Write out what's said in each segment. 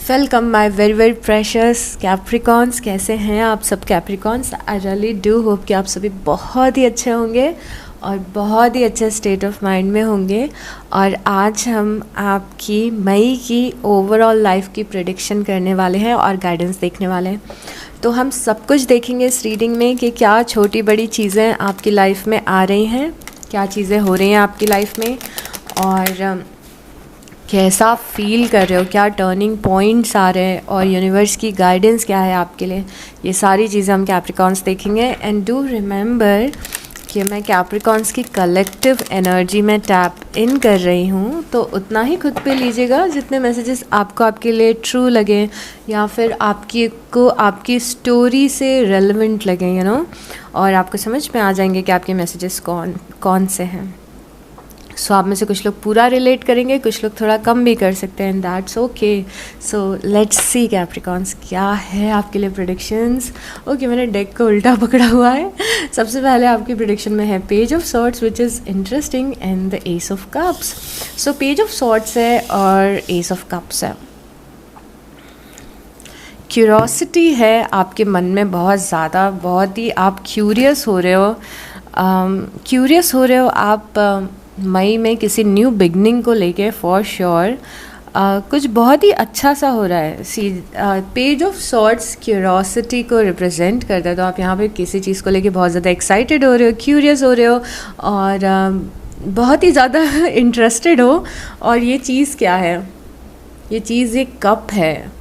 Welcome my very very precious Capricorns. कैसे हैं आप सब Capricorns? I really do hope कि आप सभी बहुत ही अच्छे होंगे और बहुत ही अच्छे स्टेट ऑफ माइंड में होंगे। और आज हम आपकी मई की ओवरऑल लाइफ की प्रेडिक्शन करने वाले हैं और गाइडेंस देखने वाले हैं। तो हम सब कुछ देखेंगे इस रीडिंग में कि क्या छोटी बड़ी चीज़ें आपकी लाइफ में आ रही हैं, क्या चीज़ें हो रही हैं आपकी लाइफ में, और कैसा आप फील कर रहे हो, क्या टर्निंग पॉइंट्स आ रहे हैं और यूनिवर्स की गाइडेंस क्या है आपके लिए। ये सारी चीज़ें हम कैप्रिकॉन्स देखेंगे। एंड डू रिमेंबर कि मैं कैप्रिकॉन्स की कलेक्टिव एनर्जी में टैप इन कर रही हूँ, तो उतना ही खुद पे लीजिएगा जितने मैसेजेस आपको आपके लिए ट्रू लगे या फिर आपकी स्टोरी से रेलेवेंट लगे, और आपको समझ में आ जाएंगे कि आपके मैसेजेस कौन से हैं। सो आप में से कुछ लोग पूरा रिलेट करेंगे, कुछ लोग थोड़ा कम भी कर सकते हैं, that's okay. So let's see Capricorns क्या है आपके लिए प्रेडिक्शंस। ओके, मैंने डेक को उल्टा पकड़ा हुआ है। सबसे पहले आपकी प्रेडिक्शन में है page of swords which is interesting and the S of cups. So page of swords है और एस ऑफ कप्स है। क्यूरोसिटी है आपके मन में बहुत ज़्यादा, बहुत ही आप क्यूरियस हो रहे हो आप मई में किसी न्यू बिगनिंग को लेके फॉर श्योर कुछ बहुत ही अच्छा सा हो रहा है। पेज ऑफ सॉर्ड्स क्यूरोसिटी को रिप्रेजेंट करता है, तो आप यहाँ पे किसी चीज़ को लेके बहुत ज़्यादा एक्साइटेड हो रहे हो, क्यूरियस हो रहे हो और बहुत ही ज़्यादा इंटरेस्टेड हो। और ये चीज़ क्या है? ये चीज़ एक कप है,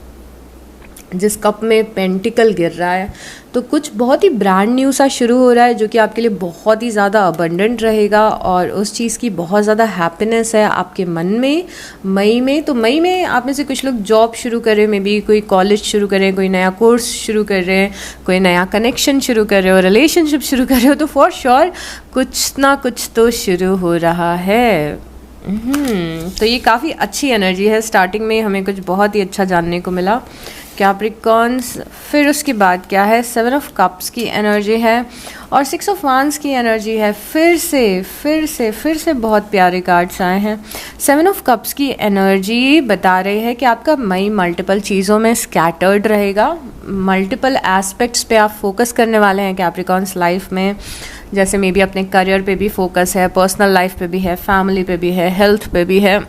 जिस कप में पेंटिकल गिर रहा है। तो कुछ बहुत ही ब्रांड न्यू सा शुरू हो रहा है जो कि आपके लिए बहुत ही ज़्यादा अबंडेंट रहेगा और उस चीज़ की बहुत ज़्यादा हैप्पीनेस है आपके मन में मई में। तो मई में आप में से कुछ लोग जॉब शुरू करें, मे बी कोई कॉलेज शुरू करें, कोई नया कोर्स शुरू कर रहे हैं, कोई नया कनेक्शन शुरू कर रहे हो, रिलेशनशिप शुरू कर रहे हो, तो फॉर श्योर कुछ ना कुछ तो शुरू हो रहा है। तो ये काफ़ी अच्छी एनर्जी है। स्टार्टिंग में हमें कुछ बहुत ही अच्छा जानने को मिला कैप्रिकॉन्स। फिर उसके बाद क्या है? 7 ऑफ कप्स की एनर्जी है और 6 ऑफ वांड्स की एनर्जी है। फिर से बहुत प्यारे कार्ड्स आए हैं। 7 ऑफ कप्स की एनर्जी बता रही है कि आपका मई मल्टीपल चीज़ों में स्कैटर्ड रहेगा, मल्टीपल एस्पेक्ट्स पे आप फोकस करने वाले हैं कैप्रिकॉन्स लाइफ में। जैसे मे बी अपने करियर पे भी फोकस है, पर्सनल लाइफ पे भी है, फैमिली पे भी है, हेल्थ पे भी है।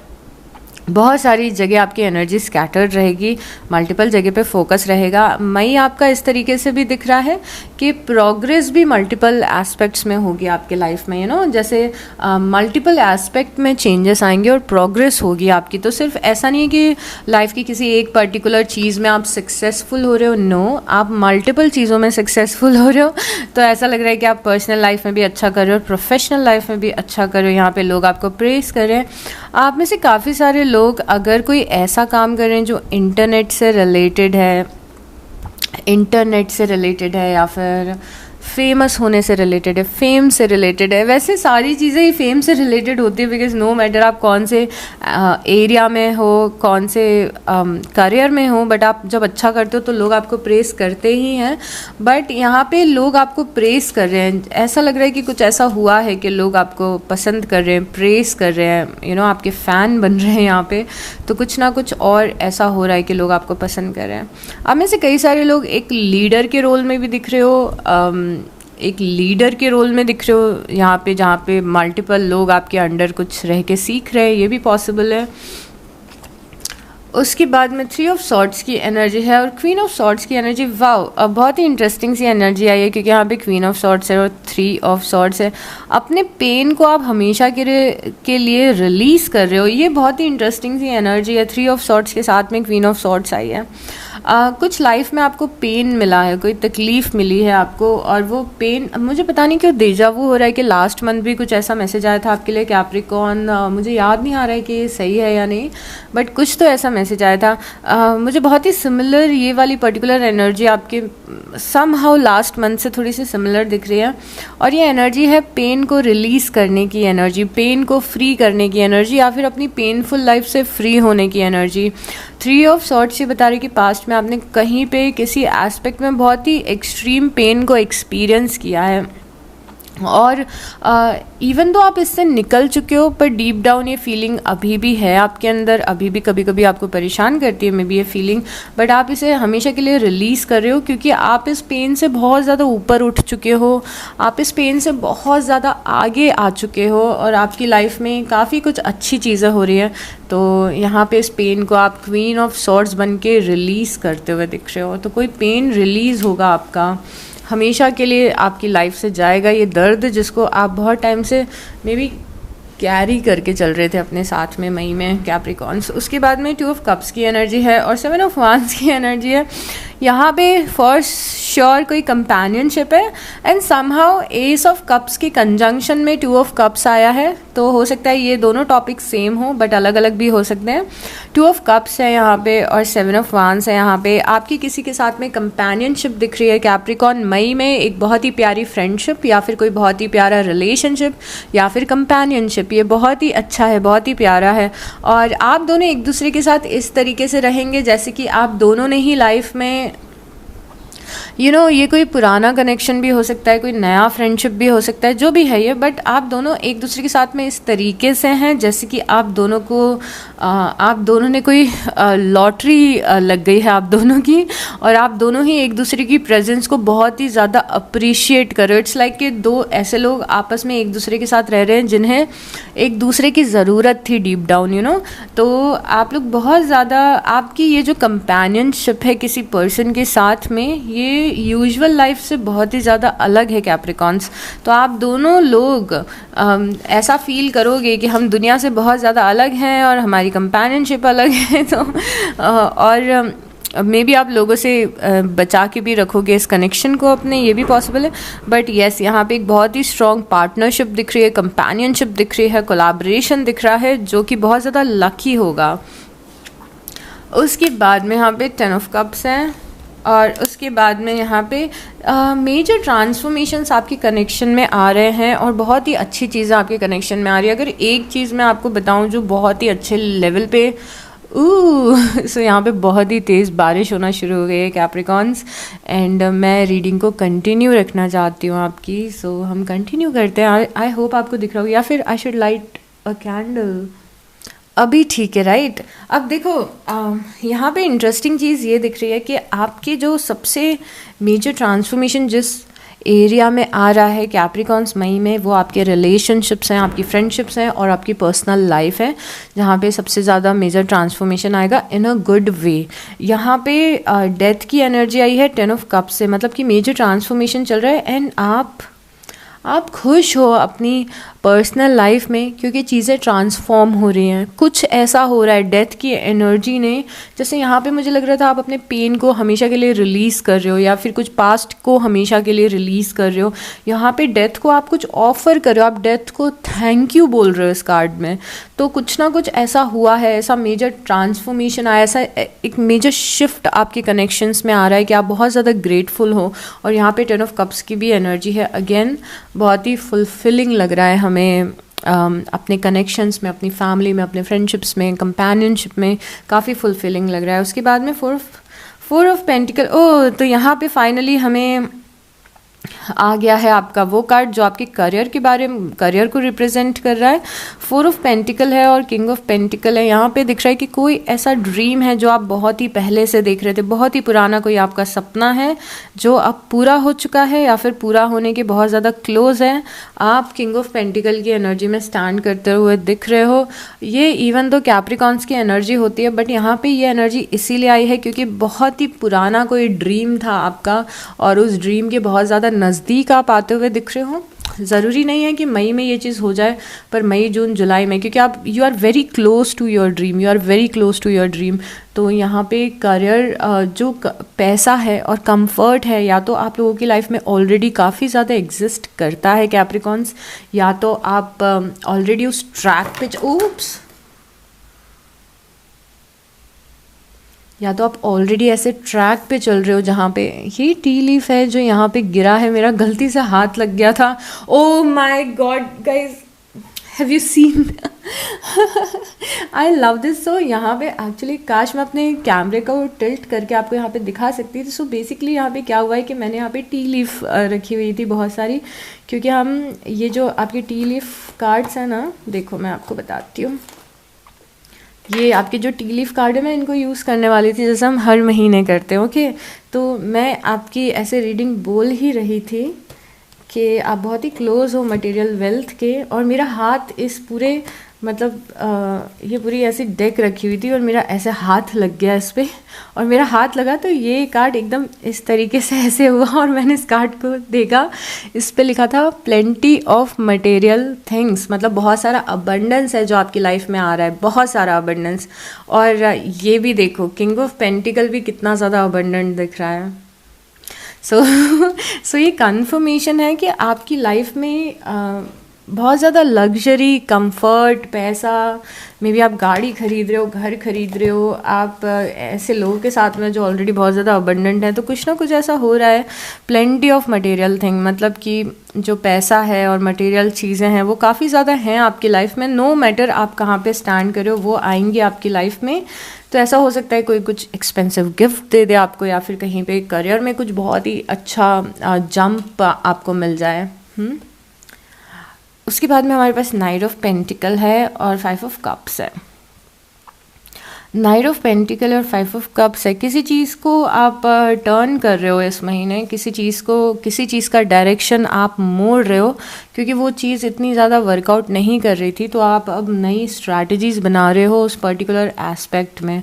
बहुत सारी जगह आपकी एनर्जी स्कैटर्ड रहेगी, मल्टीपल जगह पे फोकस रहेगा। मई आपका इस तरीके से भी दिख रहा है कि प्रोग्रेस भी मल्टीपल एस्पेक्ट्स में होगी आपके लाइफ में, जैसे मल्टीपल एस्पेक्ट में चेंजेस आएंगे और प्रोग्रेस होगी आपकी। तो सिर्फ ऐसा नहीं है कि लाइफ की किसी एक पर्टिकुलर चीज़ में आप सक्सेसफुल हो रहे हो, नो, आप मल्टीपल चीज़ों में सक्सेसफुल हो रहे हो। तो ऐसा लग रहा है कि आप पर्सनल लाइफ में भी अच्छा कर रहे हो और प्रोफेशनल लाइफ में भी अच्छा कर रहे हो। यहाँ पे लोग आपको प्रेज कर रहे हैं। आप में से काफ़ी सारे लोग अगर कोई ऐसा काम कर रहे हैं जो इंटरनेट से रिलेटेड है या फिर फेमस होने से रिलेटेड है, फेम से रिलेटेड है। वैसे सारी चीज़ें ही फेम से रिलेटेड होती है, बिकॉज नो मैटर आप कौन से एरिया में हो, कौन से करियर में हो, बट आप जब अच्छा करते हो तो लोग आपको प्रेस करते ही हैं। बट यहाँ पे लोग आपको प्रेस कर रहे हैं, ऐसा लग रहा है कि कुछ ऐसा हुआ है कि लोग आपको पसंद कर रहे हैं, प्रेस कर रहे हैं, आपके फ़ैन बन रहे हैं यहाँ पे। तो कुछ ना कुछ और ऐसा हो रहा है कि लोग आपको पसंद कर रहे हैं। आप में से कई सारे लोग एक लीडर के रोल में भी दिख रहे हो, एक लीडर के रोल में दिख रहे हो यहाँ पे, जहाँ पे मल्टीपल लोग आपके अंडर कुछ रह के सीख रहे हैं, ये भी पॉसिबल है। उसके बाद में 3 ऑफ सॉर्ड्स की एनर्जी है और क्वीन ऑफ सॉर्ड्स की एनर्जी। वाओ, अब बहुत ही इंटरेस्टिंग सी एनर्जी आई है क्योंकि यहाँ पे क्वीन ऑफ सॉर्ड्स है और 3 ऑफ सॉर्ड्स है। अपने पेन को आप हमेशा के लिए रिलीज़ कर रहे हो, ये बहुत ही इंटरेस्टिंग सी एनर्जी है। 3 ऑफ सॉर्ड्स के साथ में क्वीन ऑफ सॉर्ड्स आई है। कुछ लाइफ में आपको पेन मिला है, कोई तकलीफ़ मिली है आपको, और वो पेन मुझे पता नहीं क्यों डेजावू हो रहा है कि लास्ट मंथ भी कुछ ऐसा मैसेज आया था आपके लिए कैप्रिकॉर्न। मुझे याद नहीं आ रहा है कि ये सही है या नहीं, बट कुछ तो ऐसा मैसेज आया था। मुझे बहुत ही सिमिलर ये वाली पर्टिकुलर एनर्जी आपके समहाउ लास्ट मंथ से थोड़ी सी सिमिलर दिख रही है। और ये एनर्जी है पेन को रिलीज़ करने की एनर्जी, पेन को फ्री करने की एनर्जी, या फिर अपनी पेनफुल लाइफ से फ्री होने की एनर्जी। 3 ऑफ सॉर्ड्स ये बता रही कि पास्ट में आपने कहीं पे किसी एस्पेक्ट में बहुत ही एक्सट्रीम पेन को एक्सपीरियंस किया है, और इवन तो आप इससे निकल चुके हो, पर डीप डाउन ये फीलिंग अभी भी है आपके अंदर, अभी भी कभी कभी आपको परेशान करती है मे बी ये फीलिंग, बट आप इसे हमेशा के लिए रिलीज़ कर रहे हो क्योंकि आप इस पेन से बहुत ज़्यादा ऊपर उठ चुके हो, आप इस पेन से बहुत ज़्यादा आगे आ चुके हो और आपकी लाइफ में काफ़ी कुछ अच्छी चीज़ें हो रही है। तो यहाँ पे इस पेन को आप क्वीन ऑफ सॉर्ड्स बन के रिलीज़ करते हुए दिख रहे हो। तो कोई पेन रिलीज़ होगा आपका, हमेशा के लिए आपकी लाइफ से जाएगा ये दर्द, जिसको आप बहुत टाइम से मे बी कैरी करके चल रहे थे अपने साथ में मई में कैप्रिकॉन्स। उसके बाद में 2 ऑफ कप्स की एनर्जी है और 7 ऑफ वांड्स की एनर्जी है। यहाँ पे फॉर श्योर कोई कंपेनियनशिप है and somehow S of cups की कंजंक्शन में 2 ऑफ कप्स आया है, तो हो सकता है ये दोनों टॉपिक सेम हो बट अलग अलग भी हो सकते हैं। 2 ऑफ कप्स है यहाँ पे और 7 ऑफ वांड्स है यहाँ पे। आपकी किसी के साथ में कंपेनियनशिप दिख रही है कैप्रिकॉन मई में, एक बहुत ही प्यारी फ्रेंडशिप या फिर कोई बहुत ही प्यारा रिलेशनशिप या फिर कंपेनियनशिप, ये बहुत ही अच्छा है, बहुत ही प्यारा है। और आप दोनों एक दूसरे के साथ इस तरीके से रहेंगे जैसे कि आप दोनों ने ही लाइफ में ये कोई पुराना कनेक्शन भी हो सकता है, कोई नया फ्रेंडशिप भी हो सकता है, जो भी है ये, बट आप दोनों एक दूसरे के साथ में इस तरीके से हैं जैसे कि आप दोनों ने कोई लॉटरी लग गई है आप दोनों की, और आप दोनों ही एक दूसरे की प्रेजेंस को बहुत ही ज़्यादा अप्रिशिएट कर रहे हो। इट्स लाइक कि 2 ऐसे लोग आपस में एक दूसरे के साथ रह रहे हैं जिन्हें एक दूसरे की ज़रूरत थी डीप डाउन तो आप लोग बहुत ज़्यादा, आपकी ये जो कंपेनियनशिप है किसी पर्सन के साथ में, ये यूजुअल लाइफ से बहुत ही ज़्यादा अलग है कैप्रिकॉन्स। तो आप दोनों लोग ऐसा फील करोगे कि हम दुनिया से बहुत ज़्यादा अलग हैं और हमारी कंपेनियनशिप अलग है। तो और मे बी आप लोगों से बचा के भी रखोगे इस कनेक्शन को अपने, ये भी पॉसिबल है। बट येस, यहाँ पे एक बहुत ही स्ट्रॉन्ग पार्टनरशिप दिख रही है, कंपेनियनशिप दिख रही है, कोलैबोरेशन दिख रहा है जो कि बहुत ज़्यादा लकी होगा। उसके बाद में यहाँ पे 10 ऑफ कप्स हैं और उसके बाद में यहाँ पे मेजर ट्रांसफॉर्मेशंस आपके कनेक्शन में आ रहे हैं और बहुत ही अच्छी चीज़ें आपके कनेक्शन में आ रही है। अगर एक चीज़ मैं आपको बताऊँ जो बहुत ही अच्छे लेवल पे सो यहाँ पे बहुत ही तेज़ बारिश होना शुरू हो गई है कैप्रिकॉन्स, एंड मैं रीडिंग को कंटिन्यू रखना चाहती हूँ आपकी। सो हम कंटिन्यू करते हैं। आई होप आपको दिख रहा हो, या फिर I should light a candle. अभी ठीक है, राइट। अब देखो यहाँ पे इंटरेस्टिंग चीज़ ये दिख रही है कि आपके जो सबसे मेजर ट्रांसफॉर्मेशन जिस एरिया में आ रहा है कैप्रिकॉन्स मई में, वो आपके रिलेशनशिप्स हैं, आपकी फ्रेंडशिप्स हैं और आपकी पर्सनल लाइफ है, जहाँ पे सबसे ज़्यादा मेजर ट्रांसफॉर्मेशन आएगा इन अ गुड वे। यहाँ पे डेथ की एनर्जी आई है 10 ऑफ कप्स से, मतलब कि मेजर ट्रांसफॉर्मेशन चल रहा है एंड आप खुश हो अपनी पर्सनल लाइफ में क्योंकि चीज़ें ट्रांसफॉर्म हो रही हैं। कुछ ऐसा हो रहा है डेथ की एनर्जी ने, जैसे यहाँ पे मुझे लग रहा था आप अपने पेन को हमेशा के लिए रिलीज़ कर रहे हो या फिर कुछ पास्ट को हमेशा के लिए रिलीज़ कर रहे हो। यहाँ पे डेथ को आप कुछ ऑफ़र कर रहे हो, आप डेथ को थैंक यू बोल रहे हो इस कार्ड में। तो कुछ ना कुछ ऐसा हुआ है, ऐसा मेजर ट्रांसफॉर्मेशन आया, ऐसा एक मेजर शिफ्ट आपके कनेक्शंस में आ रहा है कि आप बहुत ज़्यादा ग्रेटफुल हो। और यहाँ पे 10 ऑफ कप्स की भी एनर्जी है, अगेन बहुत ही फुलफिलिंग लग रहा है हमें अपने कनेक्शंस में, अपनी फैमिली में, अपने फ्रेंडशिप्स में, कंपेनियनशिप में काफ़ी फुलफिलिंग लग रहा है। उसके बाद में 4 ऑफ पेंटिकल, तो यहाँ पे फाइनली हमें आ गया है आपका वो कार्ड जो आपके करियर को रिप्रेजेंट कर रहा है। 4 ऑफ पेंटिकल है और किंग ऑफ पेंटिकल है। यहाँ पे दिख रहा है कि कोई ऐसा ड्रीम है जो आप बहुत ही पहले से देख रहे थे, बहुत ही पुराना कोई आपका सपना है जो अब पूरा हो चुका है या फिर पूरा होने के बहुत ज़्यादा क्लोज है। आप किंग ऑफ पेंटिकल की एनर्जी में स्टैंड करते हुए दिख रहे हो। ये इवन दो कैप्रिकॉन्स की एनर्जी होती है, बट यहाँ पे ये एनर्जी इसीलिए आई है क्योंकि बहुत ही पुराना कोई ड्रीम था आपका और उस ड्रीम के बहुत ज़्यादा नज़दीक आप आते हुए दिख रहे हो। ज़रूरी नहीं है कि मई में ये चीज़ हो जाए, पर मई जून जुलाई में, क्योंकि आप you are very close to your dream, you are very close to your dream. तो यहाँ पे करियर, जो पैसा है और कंफर्ट है, या तो आप लोगों की लाइफ में ऑलरेडी काफ़ी ज़्यादा एग्जिस्ट करता है कैप्रिकॉन्स, या तो आप ऑलरेडी उस ट्रैक पे या तो आप ऑलरेडी ऐसे ट्रैक पे चल रहे हो जहाँ पे ये टी लीफ है जो यहाँ पे गिरा है, मेरा गलती से हाथ लग गया था। Oh my god guys, have you seen? I love this. So यहाँ पे एक्चुअली काश मैं अपने कैमरे को टिल्ट करके आपको यहाँ पे दिखा सकती थी। सो बेसिकली यहाँ पे क्या हुआ है कि मैंने यहाँ पे टी लीफ रखी हुई थी बहुत सारी, क्योंकि हम ये जो आपके टी लीफ कार्ड्स हैं ना, देखो मैं आपको बताती हूँ, ये आपके जो टी लीफ कार्ड है मैं इनको यूज़ करने वाली थी, जैसे हम हर महीने करते हैं। ओके, तो मैं आपकी ऐसे रीडिंग बोल ही रही थी कि आप बहुत ही क्लोज हो मटेरियल वेल्थ के, और मेरा हाथ इस पूरे मतलब ये पूरी ऐसी डेक रखी हुई थी और मेरा ऐसे हाथ लग गया इस पर, और मेरा हाथ लगा तो ये कार्ड एकदम इस तरीके से ऐसे हुआ, और मैंने इस कार्ड को देखा, इस पे लिखा था प्लेंटी ऑफ मटेरियल थिंग्स, मतलब बहुत सारा अबंडेंस है जो आपकी लाइफ में आ रहा है, बहुत सारा अबंडेंस। और ये भी देखो किंग ऑफ पेंटिकल भी कितना ज़्यादा अबंडेंट दिख रहा है। सो ये कन्फर्मेशन है कि आपकी लाइफ में बहुत ज़्यादा लग्जरी, कंफर्ट, पैसा, मे बी आप गाड़ी खरीद रहे हो, घर खरीद रहे हो, आप ऐसे लोगों के साथ में जो ऑलरेडी बहुत ज़्यादा अबंडेंट है, तो कुछ ना कुछ ऐसा हो रहा है। प्लेंटी ऑफ मटेरियल थिंग, मतलब कि जो पैसा है और मटेरियल चीज़ें हैं वो काफ़ी ज़्यादा हैं आपकी लाइफ में। नो मैटर आप कहाँ पे स्टैंड कर रहे हो, वो आएंगी आपकी लाइफ में। तो ऐसा हो सकता है कोई कुछ एक्सपेंसिव गिफ्ट दे दे आपको, या फिर कहीं पे करियर में कुछ बहुत ही अच्छा जंप आपको मिल जाए। उसके बाद में हमारे पास नाइट ऑफ पेंटिकल है और 5 ऑफ कप्स है। नाइट ऑफ पेंटिकल और 5 ऑफ कप्स है, किसी चीज़ को आप टर्न कर रहे हो इस महीने, किसी चीज़ का डायरेक्शन आप मोड़ रहे हो, क्योंकि वो चीज़ इतनी ज़्यादा वर्कआउट नहीं कर रही थी, तो आप अब नई स्ट्रैटेजीज़ बना रहे हो उस पर्टिकुलर एस्पेक्ट में।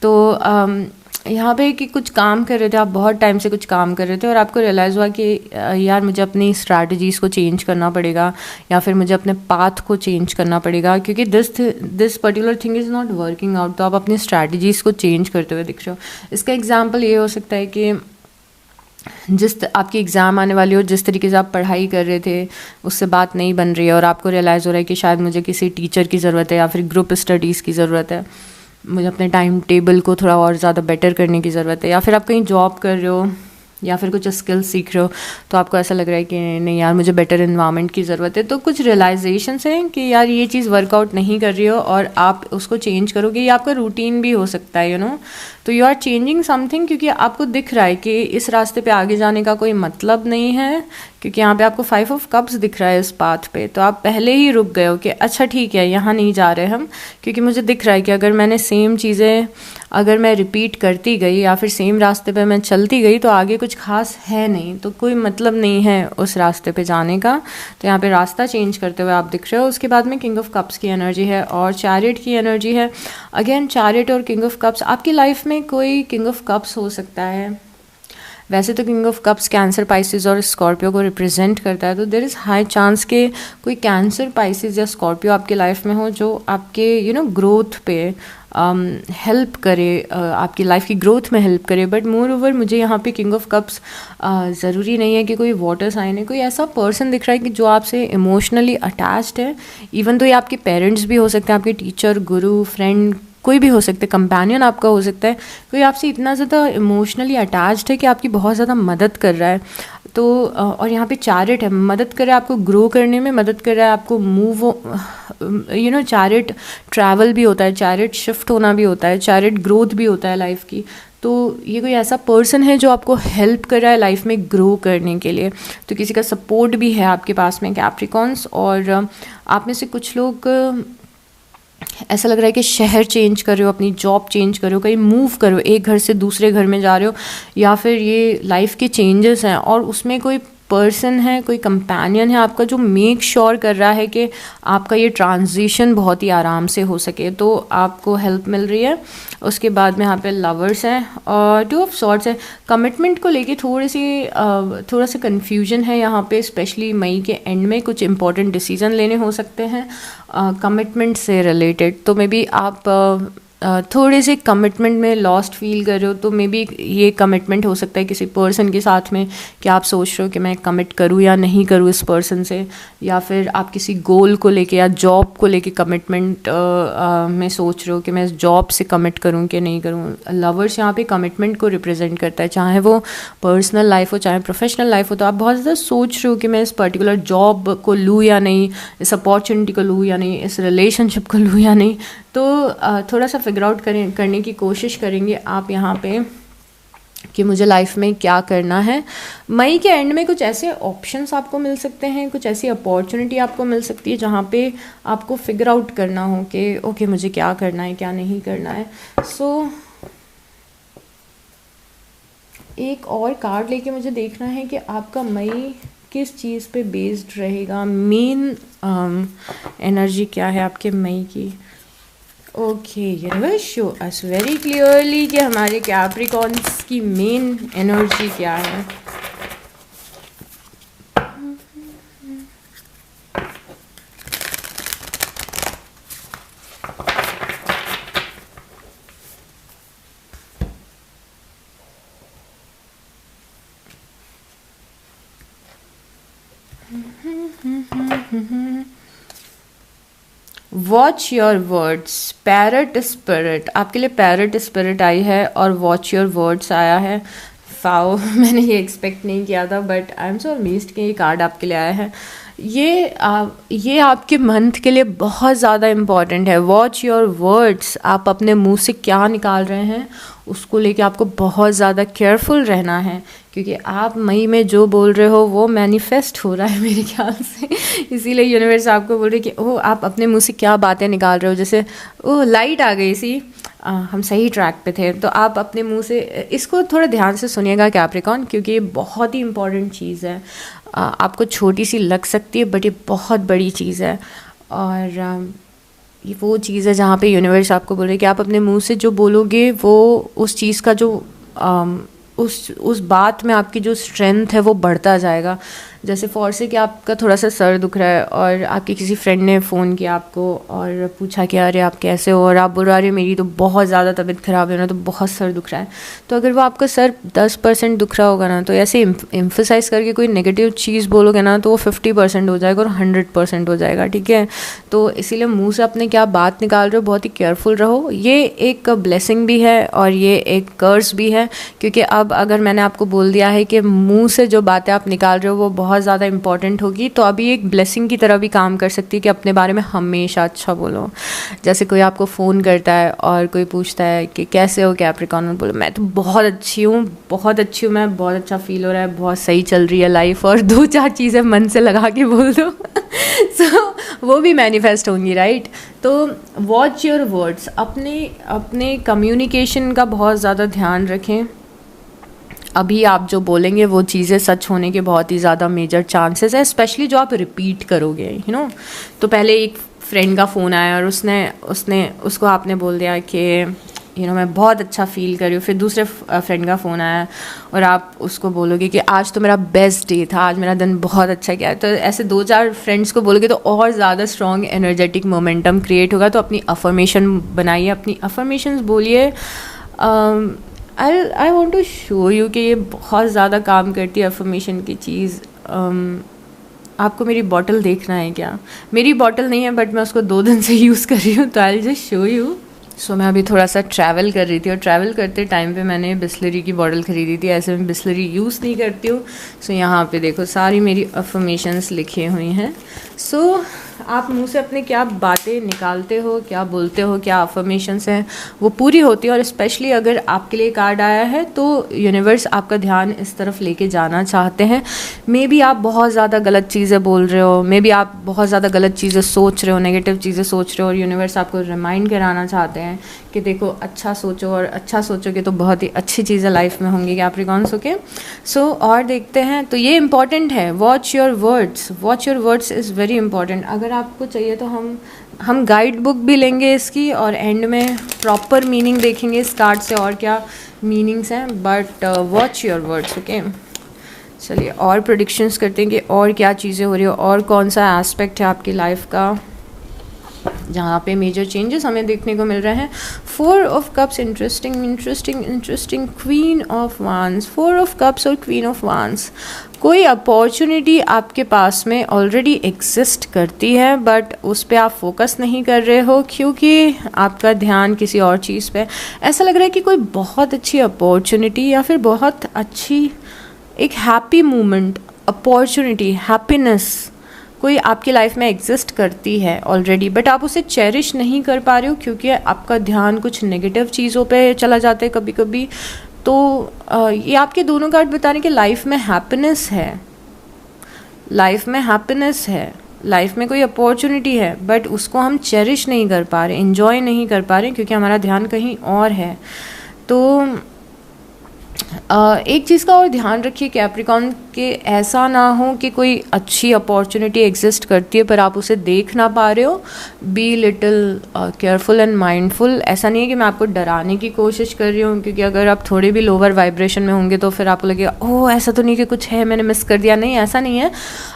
तो यहाँ पे कि कुछ काम कर रहे थे आप, बहुत टाइम से कुछ काम कर रहे थे, और आपको रियलाइज़ हुआ कि यार मुझे अपनी स्ट्रैटेजीज़ को चेंज करना पड़ेगा, या फिर मुझे अपने पाथ को चेंज करना पड़ेगा, क्योंकि this particular thing is not working out. तो आप अपनी स्ट्रैटेजीज़ को चेंज करते हुए दिख रहे हो। इसका एग्जाम्पल ये हो सकता है कि आपकी एग्ज़ाम आने वाली हो, जिस तरीके से आप पढ़ाई कर रहे थे उससे बात नहीं बन रही है, और आपको रियलाइज़ हो रहा है कि शायद मुझे किसी टीचर की ज़रूरत है, या फिर ग्रुप स्टडीज़ की ज़रूरत है, मुझे अपने टाइम टेबल को थोड़ा और ज़्यादा बेटर करने की ज़रूरत है, या फिर आप कहीं जॉब कर रहे हो या फिर कुछ स्किल्स सीख रहे हो, तो आपको ऐसा लग रहा है कि नहीं यार मुझे बेटर इन्वायरमेंट की ज़रूरत है। तो कुछ रियलाइजेशंस हैं कि यार ये चीज़ वर्कआउट नहीं कर रही हो और आप उसको चेंज करोगे, या आपका रूटीन भी हो सकता है, तो यू आर चेंजिंग समथिंग, क्योंकि आपको दिख रहा है कि इस रास्ते पे आगे जाने का कोई मतलब नहीं है, क्योंकि यहाँ पे आपको 5 ऑफ कप्स दिख रहा है इस पाथ पे। तो आप पहले ही रुक गए हो कि अच्छा ठीक है यहाँ नहीं जा रहे हम, क्योंकि मुझे दिख रहा है कि अगर मैंने सेम चीज़ें अगर मैं रिपीट करती गई या फिर सेम रास्ते पे मैं चलती गई तो आगे कुछ खास है नहीं, तो कोई मतलब नहीं है उस रास्ते पे जाने का। तो यहाँ पे रास्ता चेंज करते हुए आप दिख रहे हो। उसके बाद में किंग ऑफ कप्स की एनर्जी है और चैरियट की एनर्जी है। अगेन चैरियट और किंग ऑफ कप्स, आपकी लाइफ में कोई किंग ऑफ कप्स हो सकता है। वैसे तो king of cups cancer, Pisces और स्कॉर्पियो को रिप्रेजेंट करता है, तो देयर इज़ हाई चांस के कोई कैंसर, पाइसिस या स्कॉर्पियो आपके लाइफ में हो जो आपके ग्रोथ पे हेल्प करे, आपकी लाइफ की ग्रोथ में हेल्प करे। बट मोर ओवर मुझे यहाँ पे किंग ऑफ कप्स ज़रूरी नहीं है कि कोई वाटर साइन है, कोई ऐसा पर्सन दिख रहा है कि जो आपसे इमोशनली अटैच्ड है। इवन तो ये आपके पेरेंट्स भी हो सकते हैं, आपके टीचर, गुरु, फ्रेंड, कोई भी हो सकते हैं, कंपेनियन आपका हो सकता है, कोई आपसे इतना ज़्यादा इमोशनली अटैच्ड है कि आपकी बहुत ज़्यादा मदद कर रहा है। तो और यहाँ पे चैरिट है, मदद कर रहा है आपको ग्रो करने में, मदद कर रहा है आपको मूव, चैरिट ट्रैवल भी होता है, चैरिट शिफ्ट होना भी होता है, चैरिट ग्रोथ भी होता है लाइफ की। तो ये कोई ऐसा पर्सन है जो आपको हेल्प कर रहा है लाइफ में ग्रो करने के लिए। तो किसी का सपोर्ट भी है आपके पास में, कैप्रिकॉन्स। और आप में से कुछ लोग ऐसा लग रहा है कि शहर चेंज कर रहे हो, अपनी जॉब चेंज कर रहे हो, कहीं मूव कर रहे हो, एक घर से दूसरे घर में जा रहे हो, या फिर ये लाइफ के चेंजेस हैं और उसमें कोई पर्सन है, कोई कंपेनियन है आपका जो मेक श्योर कर रहा है कि आपका ये ट्रांजिशन बहुत ही आराम से हो सके, तो आपको हेल्प मिल रही है। उसके बाद में यहाँ पे लवर्स हैं और 2 ऑफ सॉर्ड्स है। कमिटमेंट को लेके थोड़ा सा कन्फ्यूजन है यहाँ पे, स्पेशली मई के एंड में कुछ इंपॉर्टेंट डिसीजन लेने हो सकते हैं कमिटमेंट से रिलेटेड। तो मे बी आप थोड़े से कमिटमेंट में लॉस्ट फील कर रहे हो, तो मे बी ये कमिटमेंट हो सकता है किसी पर्सन के साथ में कि आप सोच रहे हो कि मैं कमिट करूँ या नहीं करूँ इस पर्सन से, या फिर आप किसी गोल को लेके या जॉब को लेके कमिटमेंट में सोच रहे हो कि मैं इस जॉब से कमिट करूँ कि नहीं करूँ। लवर्स यहाँ पे कमिटमेंट को रिप्रेजेंट करता है, चाहे वो पर्सनल लाइफ हो चाहे प्रोफेशनल लाइफ हो। तो आप बहुत ज़्यादा सोच रहे हो कि मैं इस पर्टिकुलर जॉब को लूँ या नहीं, इस अपॉर्चुनिटी को लूँ या नहीं, इस रिलेशनशिप को लूँ या नहीं। तो थोड़ा सा फिगर आउट करने की कोशिश करेंगे आप यहाँ पे कि मुझे लाइफ में क्या करना है। मई के एंड में कुछ ऐसे ऑप्शंस आपको मिल सकते हैं, कुछ ऐसी अपॉर्चुनिटी आपको मिल सकती है जहाँ पे आपको फिगर आउट करना हो कि ओके मुझे क्या करना है क्या नहीं करना है। सो एक और कार्ड लेके मुझे देखना है कि आपका मई किस चीज़ पे बेस्ड रहेगा, मेन एनर्जी क्या है आपके मई की। Okay, universe show us very clearly कि हमारे कैप्रिकॉन्स की मेन एनर्जी क्या है। Watch your words, parrot spirit, आपके लिए पैरट स्पिरिट आई है और वॉच योर वर्ड्स आया है। फाओ, मैंने ये एक्सपेक्ट नहीं किया था, but I am so amazed कि ये कार्ड आपके लिए आया है। ये आपके मंथ के लिए बहुत ज़्यादा इम्पॉर्टेंट है। वॉच योर वर्ड्स, आप अपने मुंह से क्या निकाल रहे हैं उसको लेके आपको बहुत ज़्यादा केयरफुल रहना है, क्योंकि आप मई में जो बोल रहे हो वो मैनिफेस्ट हो रहा है मेरे ख्याल से। इसीलिए यूनिवर्स आपको बोल रही है कि ओह आप अपने मुंह से क्या बातें निकाल रहे हो। जैसे ओह लाइट आ गई सी, हम सही ट्रैक पे थे। तो आप अपने मुंह से इसको थोड़ा ध्यान से सुनिएगा कैप्रिकॉन, क्योंकि ये बहुत ही इंपॉर्टेंट चीज़ है। आपको छोटी सी लग सकती है बट ये बहुत बड़ी चीज़ है, और ये वो चीज़ है जहाँ पे यूनिवर्स आपको बोल रहे कि आप अपने मुंह से जो बोलोगे वो उस चीज़ का जो उस बात में आपकी जो स्ट्रेंथ है वो बढ़ता जाएगा। जैसे फॉर से कि आपका थोड़ा सा सर दुख रहा है और आपके किसी फ्रेंड ने फ़ोन किया आपको और पूछा कि अरे आप कैसे हो, और आप बोल रहे अरे मेरी तो बहुत ज़्यादा तबीयत ख़राब है ना, तो बहुत सर दुख रहा है। तो अगर वो आपका सर 10% दुख रहा होगा ना, तो ऐसे एम्फसाइज़ करके कोई नेगेटिव चीज़ बोलोगे ना तो वो 50% हो जाएगा और 100% हो जाएगा, ठीक है। तो इसीलिए मुँह से अपने क्या बात निकाल रहे हो बहुत ही केयरफुल रहो। ये एक ब्लेसिंग भी है और ये एक कर्स भी है, क्योंकि अब अगर मैंने आपको बोल दिया है कि मुँह से जो बातें आप निकाल रहे हो वो बहुत ज़्यादा इंपॉर्टेंट होगी, तो अभी एक ब्लेसिंग की तरह भी काम कर सकती है कि अपने बारे में हमेशा अच्छा बोलो। जैसे कोई आपको फ़ोन करता है और कोई पूछता है कि कैसे हो कैप्रिकॉर्न, बोलो मैं तो बहुत अच्छी हूँ, बहुत अच्छी हूँ, मैं बहुत अच्छा फील हो रहा है, बहुत सही चल रही है लाइफ, और 2-4 चीज़ें मन से लगा के बोल दो सो वो भी मैनिफेस्ट होंगी, राइट। तो वॉच योर वर्ड्स, अपने कम्युनिकेशन का बहुत ज़्यादा ध्यान रखें। अभी आप जो बोलेंगे वो चीज़ें सच होने के बहुत ही ज़्यादा मेजर चांसेस है, स्पेशली जो आप रिपीट करोगे, यू नो। तो पहले एक फ्रेंड का फ़ोन आया और उसको आपने बोल दिया कि मैं बहुत अच्छा फील कर रही हूँ। फिर दूसरे फ्रेंड का फ़ोन आया और आप उसको बोलोगे कि आज तो मेरा बेस्ट डे था, आज मेरा दिन बहुत अच्छा गया। तो ऐसे 2-4 फ्रेंड्स को बोलोगे तो और ज़्यादा स्ट्रॉन्ग एनर्जेटिक मोमेंटम क्रिएट होगा। तो अपनी अफर्मेशन बनाइए, अपनी अफर्मेशंस बोलिए। I want to show you कि ये बहुत ज़्यादा काम करती है अफर्मेशन की चीज़। आपको मेरी बॉटल देखना है क्या? मेरी बॉटल नहीं है बट मैं उसको 2 दिन से यूज़ कर रही हूँ, तो आई जस्ट शो यू। सो मैं अभी थोड़ा सा ट्रैवल कर रही थी और ट्रैवल करते टाइम पे मैंने बिस्लरी की बॉटल ख़रीदी थी। ऐसे मैं बिस्लरी यूज़ नहीं करती हूँ। सो यहाँ पे देखो सारी मेरी अफर्मेशंस लिखी हुई हैं। सो आप मुंह से अपने क्या बातें निकालते हो, क्या बोलते हो, क्या अफर्मेशंस हैं, वो पूरी होती है। और स्पेशली अगर आपके लिए कार्ड आया है तो यूनिवर्स आपका ध्यान इस तरफ लेके जाना चाहते हैं। मे बी आप बहुत ज़्यादा गलत चीज़ें बोल रहे हो, मे बी आप बहुत ज़्यादा गलत चीज़ें सोच रहे हो, नेगेटिव चीज़ें सोच रहे हो, और यूनिवर्स आपको रिमाइंड कराना चाहते हैं कि देखो अच्छा सोचो, और अच्छा सोचोगे तो बहुत ही अच्छी चीज़ें लाइफ में होंगी कैप्रिकॉर्न्स, ओके। सो और देखते हैं, तो ये इंपॉर्टेंट है। Watch your words, watch your words is very important. अगर आपको चाहिए तो हम गाइड बुक भी लेंगे इसकी, और एंड में प्रॉपर मीनिंग देखेंगे इस कार्ड से और क्या मीनिंग्स हैं। But watch your words, okay. चलिए और प्रेडिक्शंस करते हैं कि और क्या चीज़ें हो रही हो, और कौन सा एस्पेक्ट है आपकी लाइफ का जहाँ पे मेजर चेंजेस हमें देखने को मिल रहे हैं। 4 of cups, interesting. Queen of वांस, 4 ऑफ कप्स और क्वीन ऑफ वांस। कोई अपॉर्चुनिटी आपके पास में ऑलरेडी एग्जिस्ट करती है, बट उस पर आप फोकस नहीं कर रहे हो क्योंकि आपका ध्यान किसी और चीज़ पे। ऐसा लग रहा है कि कोई बहुत अच्छी अपॉर्चुनिटी या फिर बहुत अच्छी एक हैप्पी मोमेंट, अपॉर्चुनिटी, हैप्पीनेस कोई आपकी लाइफ में एग्जिस्ट करती है ऑलरेडी, बट आप उसे चेरिश नहीं कर पा रहे हो क्योंकि आपका ध्यान कुछ नेगेटिव चीज़ों पे चला जाता है कभी कभी। तो ये आपके दोनों कार्ड बता रहे हैं कि लाइफ में हैप्पीनेस है, लाइफ में हैप्पीनेस है, लाइफ में कोई अपॉर्चुनिटी है, बट उसको हम चेरिश नहीं कर पा रहे, इन्जॉय नहीं कर पा रहे क्योंकि हमारा ध्यान कहीं और है। तो एक चीज़ का और ध्यान रखिए कैप्रिकॉर्न कि ऐसा ना हो कि कोई अच्छी अपॉर्चुनिटी एग्जिस्ट करती है पर आप उसे देख ना पा रहे हो। Be little careful and mindful. ऐसा नहीं है कि मैं आपको डराने की कोशिश कर रही हूँ, क्योंकि अगर आप थोड़े भी लोअर वाइब्रेशन में होंगे तो फिर आपको लगेगा ओह ऐसा तो नहीं कि कुछ है मैंने मिस कर दिया। नहीं, ऐसा नहीं है,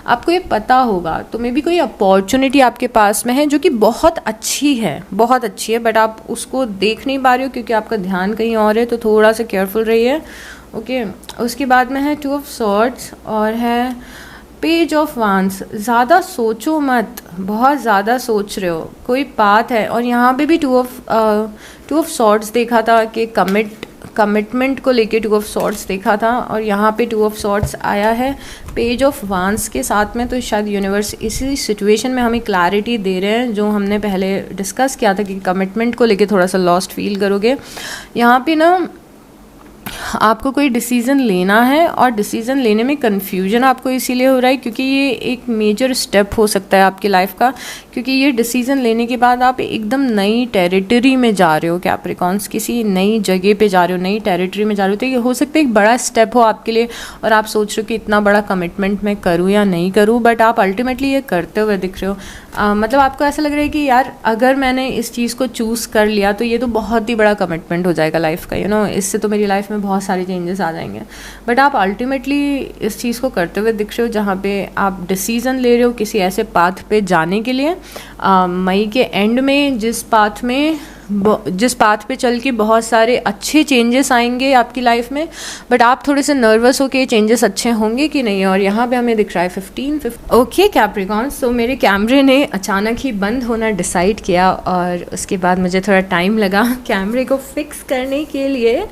आपको ये पता होगा। तो मे बी कोई अपॉर्चुनिटी आपके पास में है जो कि बहुत अच्छी है, बहुत अच्छी है, बट आप उसको देख नहीं पा रहे हो क्योंकि आपका ध्यान कहीं और है। तो थोड़ा सा केयरफुल रहिए। ओके, उसके बाद में है 2 ऑफ सॉर्ड्स और है पेज ऑफ वांस। ज़्यादा सोचो मत, बहुत ज़्यादा सोच रहे हो, कोई पाथ है। और यहाँ पे भी 2 ऑफ सॉर्ड्स देखा था कि कमिटमेंट को लेके 2 ऑफ सॉर्ड्स देखा था, और यहाँ पे 2 ऑफ सॉर्ड्स आया है पेज ऑफ वांस के साथ में। तो शायद यूनिवर्स इसी सिचुएशन में हमें क्लैरिटी दे रहे हैं जो हमने पहले डिस्कस किया था कि कमिटमेंट को लेके थोड़ा सा लॉस्ट फील करोगे। यहाँ पे ना आपको कोई डिसीज़न लेना है और डिसीज़न लेने में कन्फ्यूजन आपको इसीलिए हो रहा है क्योंकि ये एक मेजर स्टेप हो सकता है आपकी लाइफ का, क्योंकि ये डिसीज़न लेने के बाद आप एकदम नई टेरिटरी में जा रहे हो कैप्रिकॉर्न्स, किसी नई जगह पे जा रहे हो, नई टेरिटरी में जा रहे हो। तो ये हो सकता है एक बड़ा स्टेप हो आपके लिए और आप सोच रहे हो कि इतना बड़ा कमिटमेंट मैं करूँ या नहीं करूँ, बट आप अल्टीमेटली ये करते हुए दिख रहे हो। मतलब आपको ऐसा लग रहा है कि यार अगर मैंने इस चीज़ को चूज़ कर लिया तो ये तो बहुत ही बड़ा कमिटमेंट हो जाएगा लाइफ का, इससे तो मेरी लाइफ में बहुत सारे चेंजेस आ जाएंगे। बट आप अल्टीमेटली इस चीज़ को करते हुए दिख रहे हो जहाँ पे आप डिसीज़न ले रहे हो किसी ऐसे पाथ पे जाने के लिए। मई के एंड में जिस पाथ पे चल के बहुत सारे अच्छे चेंजेस आएंगे आपकी लाइफ में, बट आप थोड़े से नर्वस हो कि ये चेंजेस अच्छे होंगे कि नहीं। और यहाँ पे हमें दिख रहा है 15। ओके कैप्रिकॉर्न्स, तो मेरे कैमरे ने अचानक ही बंद होना डिसाइड किया और उसके बाद मुझे थोड़ा टाइम लगा कैमरे को फिक्स करने के लिए।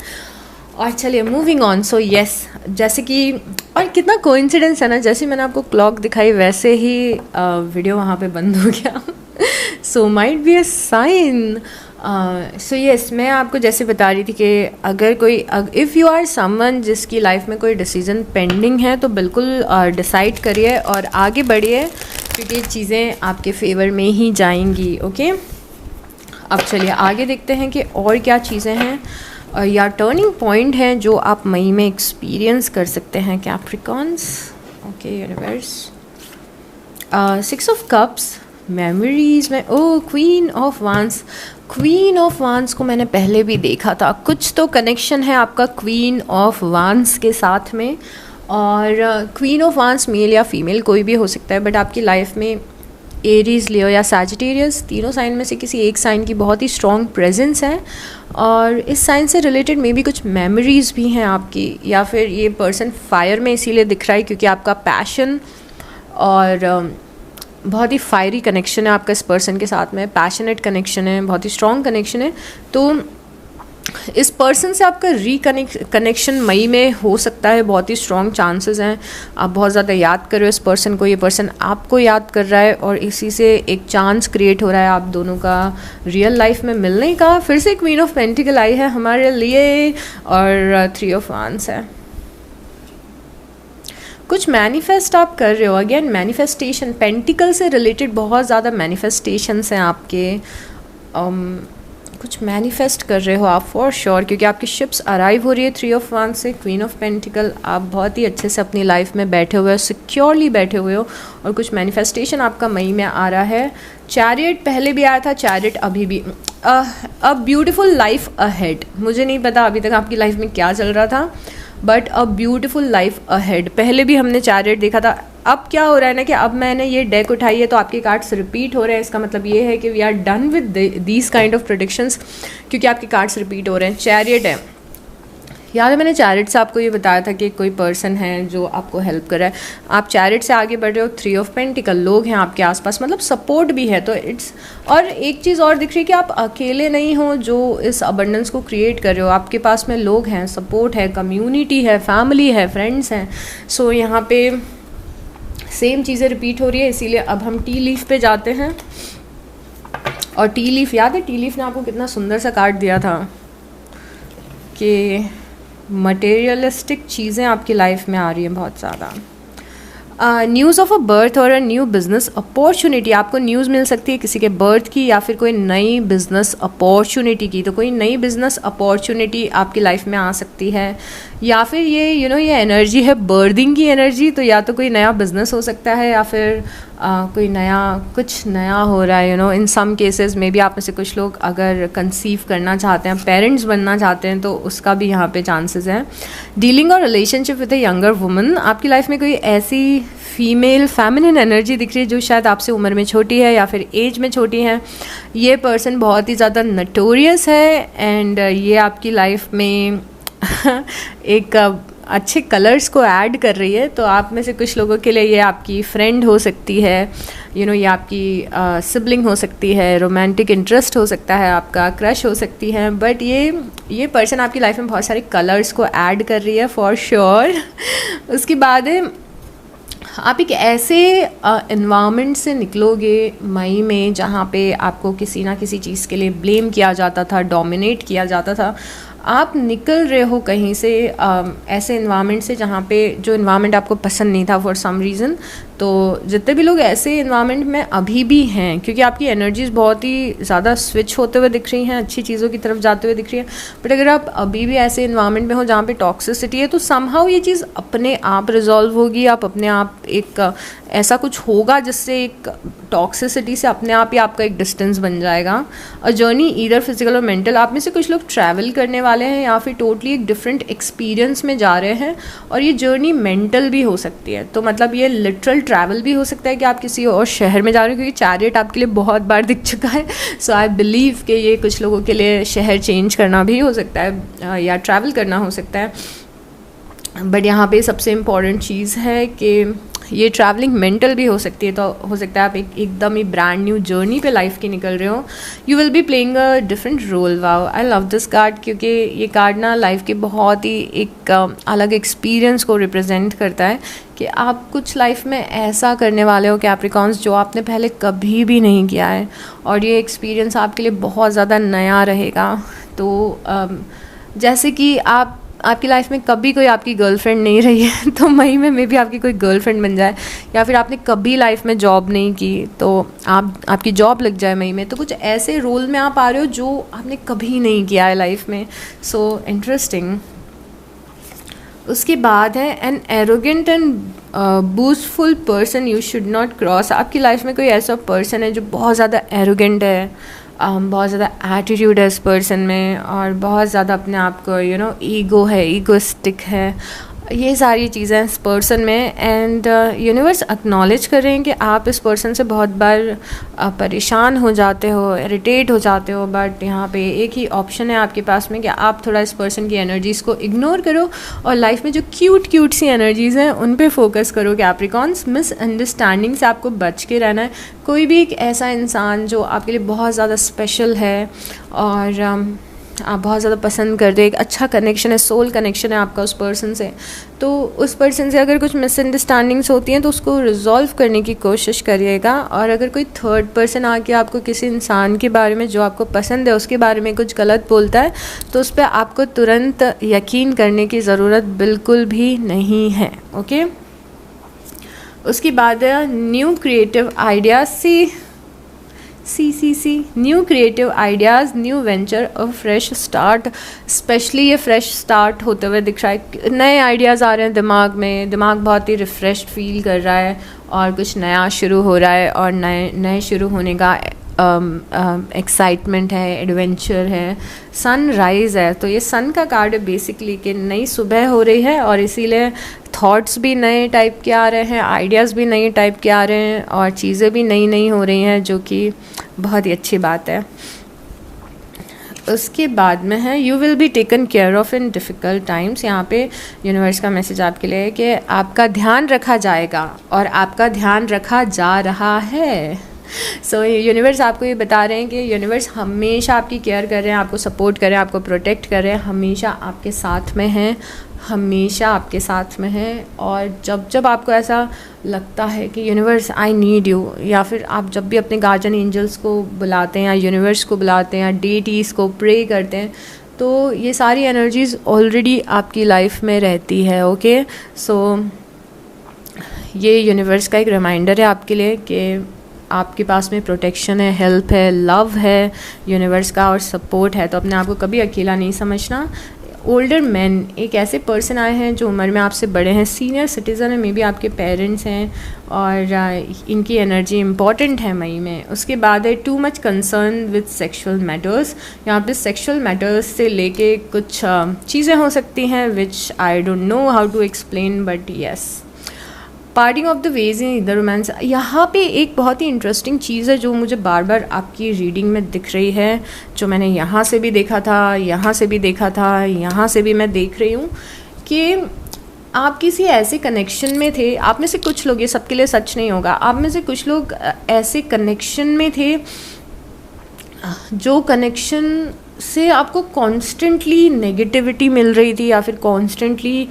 और चलिए मूविंग ऑन। सो यस, जैसे कि और कितना कोइंसिडेंस है ना, जैसे मैंने आपको क्लॉक दिखाई वैसे ही वीडियो वहाँ पे बंद हो गया। So might be a sign. So yes, मैं आपको जैसे बता रही थी कि अगर कोई इफ़ यू आर समवन जिसकी लाइफ में कोई डिसीज़न पेंडिंग है तो बिल्कुल डिसाइड करिए और आगे बढ़िए क्योंकि चीज़ें आपके फेवर में ही जाएंगी। ओके, अब चलिए आगे देखते हैं कि और क्या चीज़ें हैं या टर्निंग पॉइंट हैं जो आप मई में एक्सपीरियंस कर सकते हैं Capricorns. Okay universe, 6 of cups, memories में क्वीन ऑफ वांस। क्वीन ऑफ वांस को मैंने पहले भी देखा था, कुछ तो कनेक्शन है आपका क्वीन ऑफ वांस के साथ में। और क्वीन ऑफ वांस मेल या फीमेल कोई भी हो सकता है, बट आपकी लाइफ में एरीज, लियो या सैजिटेरियस, तीनों साइन में से किसी एक साइन की बहुत ही स्ट्रॉन्ग प्रेजेंस है। और इस साइन से रिलेटेड मे बी कुछ मेमोरीज भी हैं आपकी, या फिर ये पर्सन फायर में इसीलिए दिख रहा है क्योंकि आपका पैशन और बहुत ही फायरी कनेक्शन है आपका इस पर्सन के साथ में, पैशनेट कनेक्शन है, बहुत ही स्ट्रॉन्ग कनेक्शन है। तो इस पर्सन से आपका कनेक्शन मई में हो सकता है, बहुत ही स्ट्रॉन्ग चांसेस हैं। आप बहुत ज़्यादा याद कर रहे हो इस पर्सन को, ये पर्सन आपको याद कर रहा है और इसी से एक चांस क्रिएट हो रहा है आप दोनों का रियल लाइफ में मिलने का। फिर से क्वीन ऑफ पेंटिकल आई है हमारे लिए और 3 ऑफ वांस है। कुछ मैनिफेस्ट आप कर रहे हो, अगेन मैनिफेस्टेशन, पेंटिकल से रिलेटेड बहुत ज़्यादा मैनिफेस्टेशंस हैं आपके। कुछ मैनिफेस्ट कर रहे हो आप फॉर श्योर, क्योंकि आपकी शिप्स अराइव हो रही है 3 ऑफ वांस से, क्वीन ऑफ पेंटिकल। आप बहुत ही अच्छे से अपनी लाइफ में बैठे हुए हो, सिक्योरली बैठे हुए हो और कुछ मैनिफेस्टेशन आपका मई में आ रहा है। चैरियट पहले भी आया था, चैरियट अभी भी। अ ब्यूटिफुल लाइफ अहेड, मुझे नहीं पता अभी तक आपकी लाइफ में क्या चल रहा था, but a beautiful life ahead, पहले भी हमने चैरियट देखा था। अब क्या हो रहा है ना कि अब मैंने ये डेक उठाई है तो आपके कार्ड्स रिपीट हो रहे हैं, इसका मतलब ये है कि we are done with these kind of predictions, क्योंकि आपके कार्ड्स रिपीट हो रहे हैं। चैरियट है, याद है मैंने चैरिट से आपको ये बताया था कि कोई पर्सन है जो आपको हेल्प कर रहा है, आप चैरिट से आगे बढ़ रहे हो। 3 ऑफ पेंटिकल, लोग हैं आपके आसपास, मतलब सपोर्ट भी है। तो इट्स, और एक चीज़ और दिख रही है कि आप अकेले नहीं हो जो इस अबंडेंस को क्रिएट कर रहे हो, आपके पास में लोग हैं, सपोर्ट है, कम्युनिटी है, फैमिली है, फ्रेंड्स हैं। सो यहाँ पे सेम चीज़ें रिपीट हो रही है, इसीलिए अब हम टी लीफ पे जाते हैं। और टी लीफ, याद है टी लीफ ने आपको कितना सुंदर सा कार्ड दिया था कि मटेरियलिस्टिक चीज़ें आपकी लाइफ में आ रही हैं बहुत ज़्यादा। न्यूज़ ऑफ अ बर्थ और अ न्यू बिजनेस अपॉर्चुनिटी, आपको न्यूज़ मिल सकती है किसी के बर्थ की या फिर कोई नई बिजनेस अपॉर्चुनिटी की। तो कोई नई बिजनेस अपॉर्चुनिटी आपकी लाइफ में आ सकती है, या फिर ये ये एनर्जी है बर्थिंग की एनर्जी। तो या तो कोई नया बिजनेस हो सकता है या फिर कोई कुछ नया हो रहा है। इन सम केसेस में भी आप में से कुछ लोग अगर कंसीव करना चाहते हैं, पेरेंट्स बनना चाहते हैं, तो उसका भी यहाँ पे चांसेस हैं। डीलिंग और relationship with a younger woman, आपकी लाइफ में कोई ऐसी फीमेल फेमिनिन एनर्जी दिख रही है जो शायद आपसे उम्र में छोटी है या फिर एज में छोटी है। ये पर्सन बहुत ही ज़्यादा नटोरियस है एंड ये आपकी लाइफ में एक अच्छे कलर्स को ऐड कर रही है। तो आप में से कुछ लोगों के लिए ये आपकी फ्रेंड हो सकती है, ये आपकी सिबलिंग हो सकती है, रोमांटिक इंटरेस्ट हो सकता है, आपका क्रश हो सकती है। बट ये पर्सन आपकी लाइफ में बहुत सारे कलर्स को ऐड कर रही है फॉर श्योर। उसके बाद है, आप एक ऐसे इन्वायरमेंट से निकलोगे मई में जहाँ पे आपको किसी ना किसी चीज़ के लिए ब्लेम किया जाता था, डोमिनेट किया जाता था। आप निकल रहे हो कहीं से ऐसे इन्वायरमेंट से जहाँ पे जो इन्वायरमेंट आपको पसंद नहीं था फॉर सम रीज़न। तो जितने भी लोग ऐसे इन्वायरमेंट में अभी भी हैं, क्योंकि आपकी एनर्जीज़ बहुत ही ज़्यादा स्विच होते हुए दिख रही हैं, अच्छी चीज़ों की तरफ जाते हुए दिख रही है। बट अगर आप अभी भी ऐसे इन्वायरमेंट में हो जहाँ पे टॉक्सिसिटी है, तो समहाउ ये चीज़ अपने आप रिजॉल्व होगी। आप अपने आप एक ऐसा कुछ होगा जिससे एक टॉक्सिसिटी से अपने आप ही आपका एक डिस्टेंस बन जाएगा। और जर्नी ईदर फिजिकल और मेंटल, आप में से कुछ लोग ट्रैवल करने वाले हैं या फिर टोटली एक डिफरेंट एक्सपीरियंस में जा रहे हैं। और ये जर्नी मेंटल भी हो सकती है, तो मतलब ये लिटरल ट्रैवल भी हो सकता है कि आप किसी और शहर में जा रहे हो, क्योंकि चैरियट आपके लिए बहुत बार दिख चुका है। सो आई बिलीव कि ये कुछ लोगों के लिए शहर चेंज करना भी हो सकता है या ट्रैवल करना हो सकता है। बट यहाँ पे सबसे इम्पॉर्टेंट चीज़ है कि ये ट्रैवलिंग मेंटल भी हो सकती है। तो हो सकता है आप एकदम ही ब्रांड न्यू जर्नी पे लाइफ की निकल रहे हो। You will be playing a different role. Wow, I love this card, क्योंकि ये कार्ड ना लाइफ के बहुत ही एक अलग एक्सपीरियंस को रिप्रेजेंट करता है कि आप कुछ लाइफ में ऐसा करने वाले हो कैप्रिकॉन्स जो आपने पहले कभी भी नहीं किया है, और ये एक्सपीरियंस आपके लिए बहुत ज़्यादा नया रहेगा। तो जैसे कि आपकी लाइफ में कभी कोई आपकी गर्लफ्रेंड नहीं रही है, तो मई में मे भी आपकी कोई गर्लफ्रेंड बन जाए, या फिर आपने कभी लाइफ में जॉब नहीं की तो आपकी जॉब लग जाए मई में। तो कुछ ऐसे रोल में आप आ रहे हो जो आपने कभी नहीं किया है लाइफ में। So interesting. उसके बाद है an arrogant and boastful person you should not cross. आपकी लाइफ में कोई ऐसा पर्सन है जो बहुत ज़्यादा एरोगेंट है, बहुत ज़्यादा एटीट्यूड है इस पर्सन में, और बहुत ज़्यादा अपने आप को ईगो है, ईगोस्टिक है, ये सारी चीज़ें इस पर्सन में। एंड यूनिवर्स एक्नॉलेज कर रहे हैं कि आप इस पर्सन से बहुत बार परेशान हो जाते हो, इरिटेट हो जाते हो। बट यहाँ पे एक ही ऑप्शन है आपके पास में कि आप थोड़ा इस पर्सन की एनर्जीज़ को इग्नोर करो और लाइफ में जो क्यूट सी एनर्जीज़ हैं उन पे फोकस करो। कैप्रिकॉन्स, मिसअंडरस्टैंडिंग से आपको बच के रहना है। कोई भी एक ऐसा इंसान जो आपके लिए बहुत ज़्यादा स्पेशल है और आप बहुत ज़्यादा पसंद करते हैं, एक अच्छा कनेक्शन है, सोल कनेक्शन है आपका उस पर्सन से, तो उस पर्सन से अगर कुछ मिसअंडरस्टैंडिंग्स होती हैं तो उसको रिजॉल्व करने की कोशिश करिएगा। और अगर कोई थर्ड पर्सन आके आपको किसी इंसान के बारे में जो आपको पसंद है उसके बारे में कुछ गलत बोलता है, तो उस पर आपको तुरंत यकीन करने की ज़रूरत बिल्कुल भी नहीं है। ओके। उसके बाद new creative ideas C new creative ideas, new venture, a fresh start. Specially ये फ्रेश स्टार्ट होते हुए दिख रहा है, नए आइडियाज़ आ रहे हैं दिमाग में, दिमाग बहुत ही रिफ़्रेश्ड फील कर रहा है और कुछ नया शुरू हो रहा है, और नए शुरू होने का एक्साइटमेंट है, एडवेंचर है। सन राइज़ है, तो ये सन का कार्ड है बेसिकली कि नई सुबह हो रही है और इसीलिए थॉट्स भी नए टाइप के आ रहे हैं, आइडियाज़ भी नए टाइप के आ रहे हैं, और चीज़ें भी नई नई हो रही हैं, जो कि बहुत ही अच्छी बात है। उसके बाद में है you will be taken care of in difficult times. यहाँ पे यूनिवर्स का मैसेज आपके लिए है कि आपका ध्यान रखा जाएगा और आपका ध्यान रखा जा रहा है। सो यूनिवर्स आपको ये बता रहे हैं कि यूनिवर्स हमेशा आपकी केयर कर रहे हैं, आपको सपोर्ट कर रहे हैं, आपको प्रोटेक्ट कर रहे हैं, हमेशा आपके साथ में हैं, हमेशा आपके साथ में हैं। और जब जब आपको ऐसा लगता है कि यूनिवर्स आई नीड यू, या फिर आप जब भी अपने गार्जियन एंजल्स को बुलाते हैं या यूनिवर्स को बुलाते हैं या डेटीज़ को प्रे करते हैं, तो ये सारी एनर्जीज़ ऑलरेडी आपकी लाइफ में रहती है। ओके, सो ये यूनिवर्स का एक रिमाइंडर है आपके लिए कि आपके पास में प्रोटेक्शन है, हेल्प है, लव है यूनिवर्स का और सपोर्ट है। तो अपने आप को कभी अकेला नहीं समझना। ओल्डर मैन, एक ऐसे पर्सन आए हैं जो उम्र में आपसे बड़े हैं, सीनियर सिटीज़न है, मे बी आपके पेरेंट्स हैं, और इनकी एनर्जी इंपॉर्टेंट है मई में। उसके बाद है too much concern with sexual matters. यहाँ पे सेक्शुअल मैटर्स से लेके कुछ चीज़ें हो सकती हैं which I don't know how to explain, but yes. Parting of the ways in the romance, यहाँ पे एक बहुत ही इंटरेस्टिंग चीज़ है जो मुझे बार बार आपकी रीडिंग में दिख रही है, जो मैंने यहाँ से भी देखा था, यहाँ से भी देखा था, यहाँ से भी मैं देख रही हूँ कि आप किसी ऐसे कनेक्शन में थे। आप में से कुछ लोग, ये सबके लिए सच नहीं होगा, आप में से कुछ लोग ऐसे कनेक्शन में थे जो कनेक्शन से आपको कॉन्स्टेंटली नेगेटिविटी मिल रही थी या फिर कॉन्स्टेंटली